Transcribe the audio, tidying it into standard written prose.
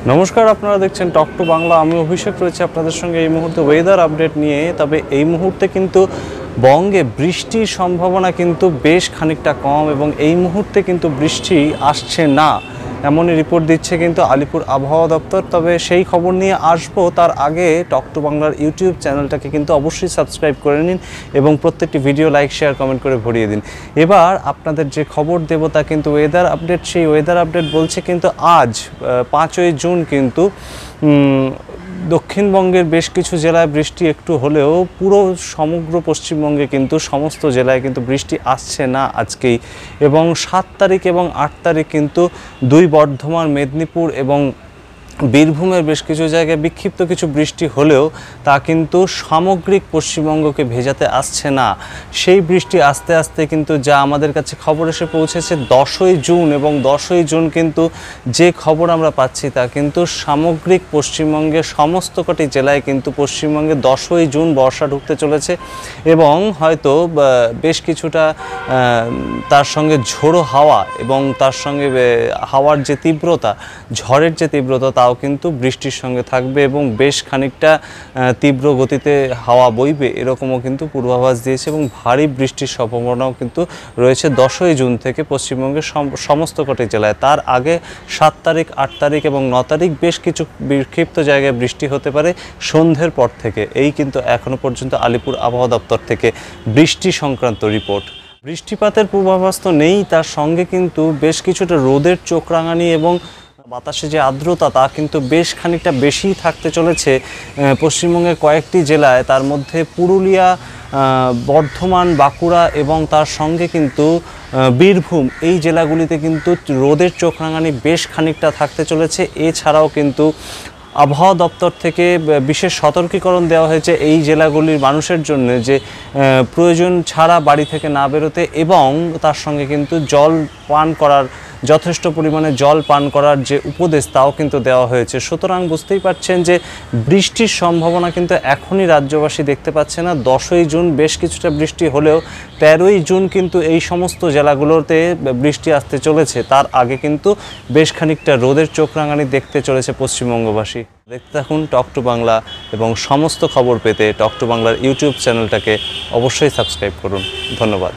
নমস্কার, আপনারা দেখছেন টক টু বাংলা। আমি অভিষেক রয়েছে আপনাদের সঙ্গে এই মুহূর্তে ওয়েদার আপডেট নিয়ে। তবে এই মুহূর্তে কিন্তু বঙ্গে বৃষ্টির সম্ভাবনা কিন্তু বেশ খানিকটা কম এবং এই মুহূর্তে কিন্তু বৃষ্টি আসছে না, এমনই রিপোর্ট দিচ্ছে কিন্তু আলিপুর আবহাওয়া দপ্তর। তবে সেই খবর নিয়ে আসবো, তার আগে টক টু বাংলার ইউটিউব চ্যানেলটাকে কিন্তু অবশ্যই সাবস্ক্রাইব করে নিন এবং প্রত্যেকটি ভিডিও লাইক শেয়ার কমেন্ট করে ভরিয়ে দিন। এবার আপনাদের যে খবর দেব তা কিন্তু ওয়েদার আপডেট। সেই ওয়েদার আপডেট বলছে কিন্তু আজ 5ই জুন কিন্তু দক্ষিণবঙ্গের বেশ কিছু জেলায় বৃষ্টি একটু হলেও পুরো সমগ্র পশ্চিমবঙ্গে কিন্তু সমস্ত জেলায় কিন্তু বৃষ্টি আসছে না আজকেই। এবং 7 তারিখ এবং 8 তারিখ কিন্তু দুই বর্ধমান, মেদিনীপুর এবং বীরভূমের বেশ কিছু জায়গায় বিক্ষিপ্ত কিছু বৃষ্টি হলেও তা কিন্তু সামগ্রিক পশ্চিমবঙ্গকে ভেজাতে আসছে না। সেই বৃষ্টি আস্তে আস্তে কিন্তু যা আমাদের কাছে খবর এসে পৌঁছেছে 10ই জুন, এবং 10ই জুন কিন্তু যে খবর আমরা পাচ্ছি তা কিন্তু সামগ্রিক পশ্চিমবঙ্গের সমস্ত কটি জেলায় কিন্তু পশ্চিমবঙ্গে 10ই জুন বর্ষা ঢুকতে চলেছে। এবং হয়তো বেশ কিছুটা তার সঙ্গে ঝোড়ো হাওয়া এবং তার সঙ্গে হাওয়ার যে তীব্রতা, ঝড়ের যে তীব্রতা তাও কিন্তু বৃষ্টির সঙ্গে থাকবে এবং বেশ খানিকটা তীব্র গতিতে হাওয়া বইবে এরকমও কিন্তু পূর্বাভাস দিয়েছে। এবং ভারী বৃষ্টির সম্ভাবনাও কিন্তু রয়েছে 10ই জুন থেকে পশ্চিমবঙ্গের সমস্ত কটি জেলায়। তার আগে 7 তারিখ, 8 তারিখ এবং 9 তারিখ বেশ কিছু বিক্ষিপ্ত জায়গায় বৃষ্টি হতে পারে সন্ধ্যের পর থেকে। এই কিন্তু এখনও পর্যন্ত আলিপুর আবহাওয়া দপ্তর থেকে বৃষ্টি সংক্রান্ত রিপোর্ট। বৃষ্টিপাতের পূর্বাভাস তো নেই, তার সঙ্গে কিন্তু বেশ কিছুটা রোদের চোখ রাঙানি এবং বাতাসে যে আর্দ্রতা তা কিন্তু বেশ খানিকটা বেশিই থাকতে চলেছে পশ্চিমবঙ্গের কয়েকটি জেলায়। তার মধ্যে পুরুলিয়া, বর্ধমান, বাঁকুড়া এবং তার সঙ্গে কিন্তু বীরভূম, এই জেলাগুলিতে কিন্তু রোদের চোখ রাঙানি বেশ খানিকটা থাকতে চলেছে। এছাড়াও কিন্তু আবহাওয়া দপ্তর থেকে বিশেষ সতর্কীকরণ দেওয়া হয়েছে এই জেলাগুলির মানুষের জন্য যে প্রয়োজন ছাড়া বাড়ি থেকে না বেরোতে, এবং তার সঙ্গে কিন্তু জল পান করার, যথেষ্ট পরিমাণে জল পান করার যে উপদেশ তাও কিন্তু দেওয়া হয়েছে। সুতরাং বুঝতেই পারছেন যে বৃষ্টির সম্ভাবনা কিন্তু এখনই রাজ্যবাসী দেখতে পাচ্ছে না। 10ই জুন বেশ কিছুটা বৃষ্টি হলেও 13ই জুন কিন্তু এই সমস্ত জেলাগুলোতে বৃষ্টি আসতে চলেছে। তার আগে কিন্তু বেশ খানিকটা রোদের চোখ রাঙানি দেখতে চলেছে পশ্চিমবঙ্গবাসী। দেখতে থাকুন টক টু বাংলা এবং সমস্ত খবর পেতে টক টু বাংলার ইউটিউব চ্যানেলটাকে অবশ্যই সাবস্ক্রাইব করুন। ধন্যবাদ।